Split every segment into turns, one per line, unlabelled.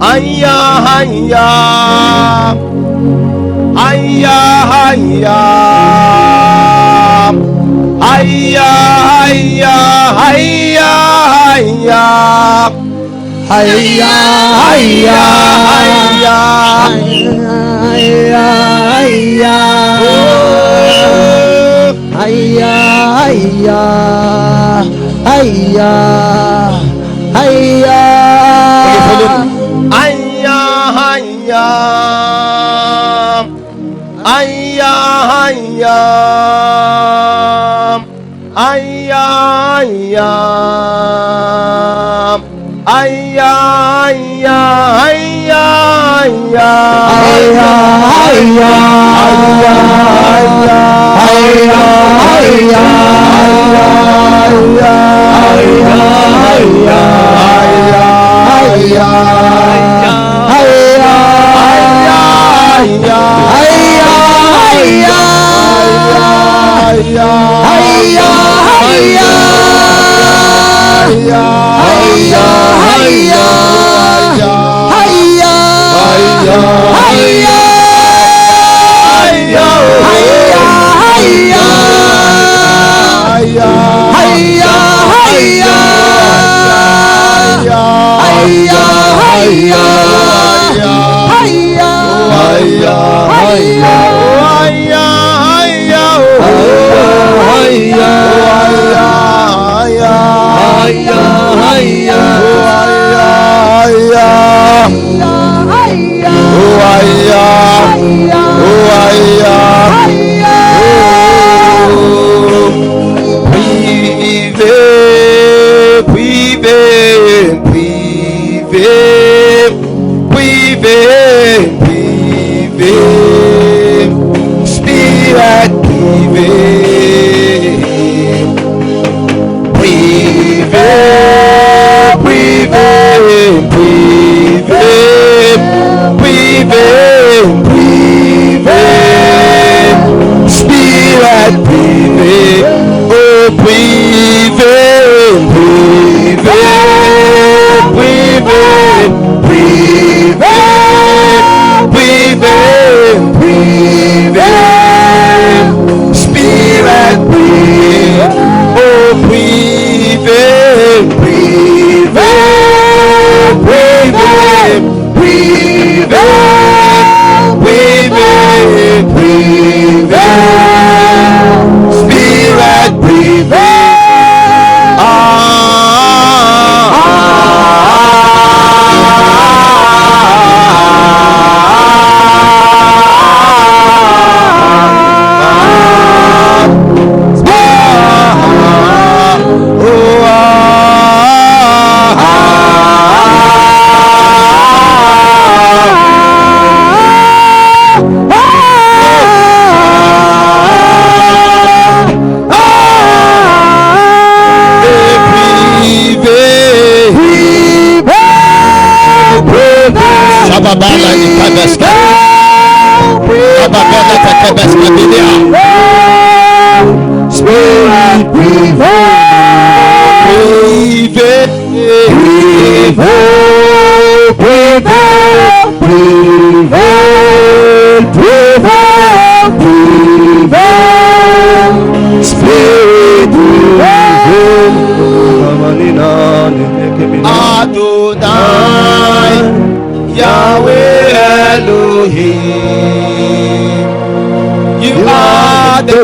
Aya, aya, aya, aya, aya, aya, aya, aya, aya, aya,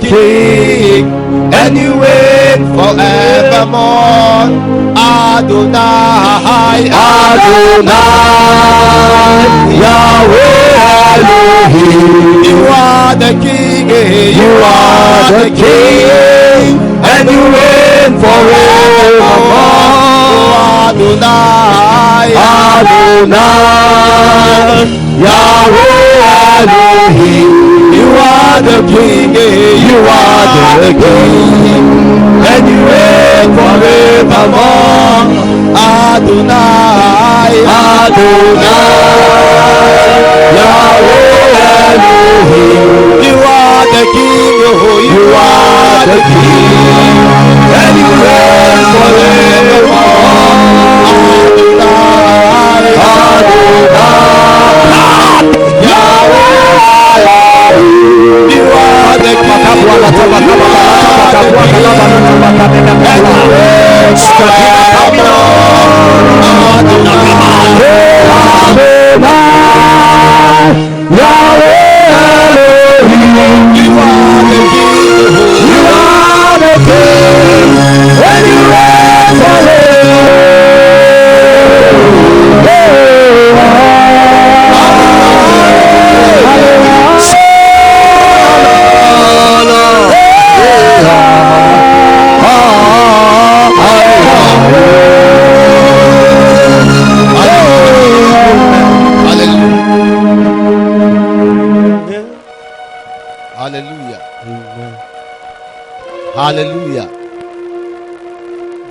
King, and you reign forevermore. Adonai, Adonai, Yahweh Elohim. You are the King, you are the King, and you reign forevermore. Adonai, Adonai, Yahweh Elohim. You are the King, you are the King, and you reign forevermore. Adonai, Adonai, Yahweh Elohim. You are the King, you are the King, and you reign forevermore. Adonai, Adonai.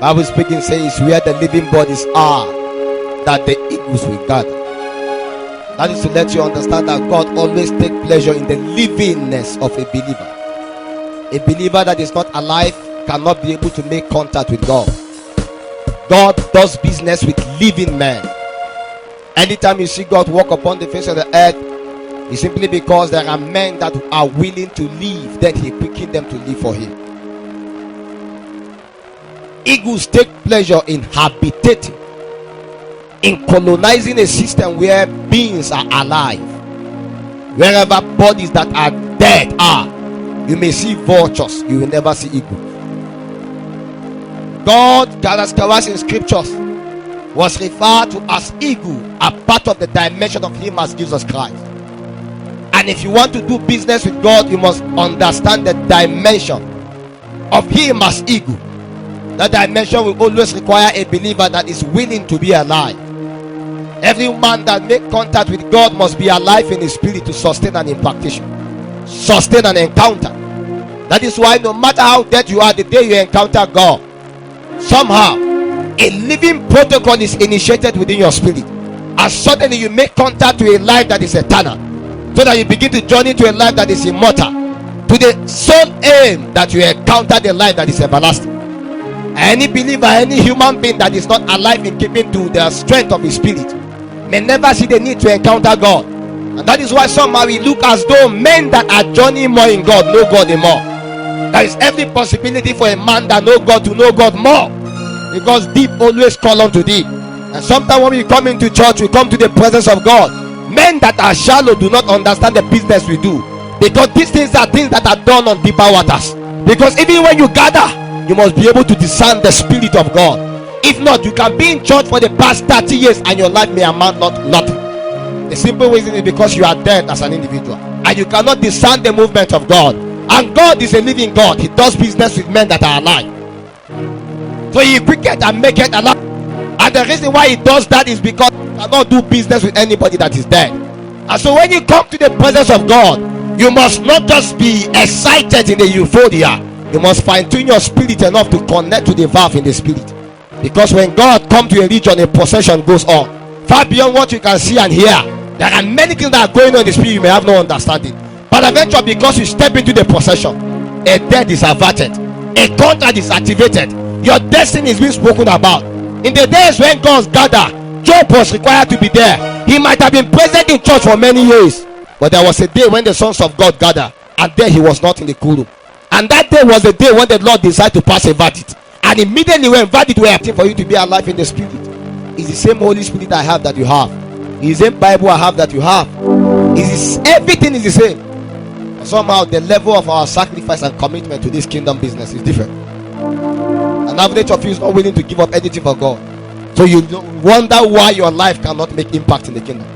Bible speaking says, where the living bodies are, that the eagles will gather. That is to let you understand that God always takes pleasure in the livingness of a believer. A believer that is not alive cannot be able to make contact with God. God does business with living men. Anytime you see God walk upon the face of the earth, it's simply because there are men that are willing to live, then he quickens them to live for him. Eagles take pleasure in habitating, in colonizing a system where beings are alive. Wherever bodies that are dead are, you may see vultures, you will never see eagles. God, characterized in scriptures, was referred to as eagle, a part of the dimension of him as Jesus Christ. And if you want to do business with God, you must understand the dimension of him as eagle. That dimension will always require a believer that is willing to be alive. Every man that makes contact with God must be alive in his spirit to sustain an impartation, sustain an encounter. That is why no matter how dead you are, the day you encounter God, somehow a living protocol is initiated within your spirit, and suddenly you make contact to a life that is eternal, so that you begin to journey to a life that is immortal, to the sole aim that you encounter the life that is everlasting. Any believer, any human being that is not alive in keeping to the strength of his spirit may never see the need to encounter God. And that is why somehow we look as though men that are journeying more in God know God more. There is every possibility for a man that know God to know God more, because deep always call unto deep. And sometimes when we come into church, we come to the presence of God. Men that are shallow do not understand the business we do, because these things are things that are done on deeper waters. Because even when you gather, you must be able to discern the spirit of God. If not, you can be in church for the past 30 years and your life may amount nothing. The simple reason is because you are dead as an individual and you cannot discern the movement of God. And God is a living God. He does business with men that are alive. So he quickens and makes it alive. And the reason why he does that is because he cannot do business with anybody that is dead. And so when you come to the presence of God, you must not just be excited in the euphoria. You must fine-tune your spirit enough to connect to the valve in the spirit. Because when God comes to a region, a possession goes on far beyond what you can see and hear. There are many things that are going on in the spirit you may have no understanding. But eventually, because you step into the possession, a death is averted, a contract is activated, your destiny is being spoken about. In the days when God's gathered, Job was required to be there. He might have been present in church for many years, but there was a day when the sons of God gathered, and there he was not in the cool room. And that day was the day when the Lord decided to pass a verdict. And immediately when verdict were acting for you to be alive in the spirit, it's the same Holy Spirit I have that you have. It's the same Bible I have that you have. Everything is the same. And somehow the level of our sacrifice and commitment to this kingdom business is different. An average of you is not willing to give up anything for God. So you wonder why your life cannot make impact in the kingdom.